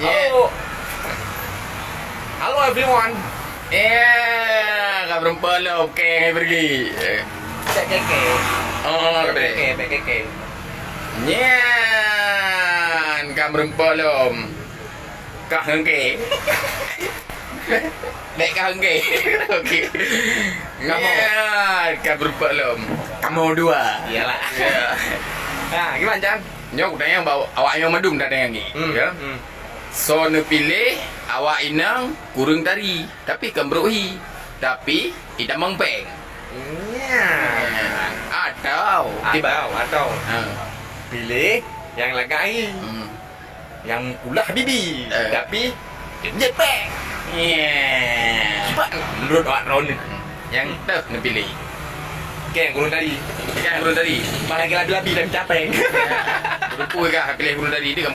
Halo everyone. Kak berempelom keng pergi. Cek keke. Oh, Keke, keke. Nyan, kak berempelom. Kak hengke. Dek kak hengke. Okey. Nyan, kak berempelom. Kamu dua. Iyalah. Ya. Nah, gimana Chan? Nyok dah yang bawa awak yang madum dah yang ni. Ya. So ne pilih awak inang kurung tari tapi kembrohi tapi tidak mengpeng. Iya. Atau Ha. pilih yang lagai, yang ulah bibi, tapi jetpack. Yeah. Menurut awak Ron, Yang tu ne pilih. yang kurung tadi, Kan kurung tadi. malah labi-labi dan capek. Rupu ke pilih kurung tadi dia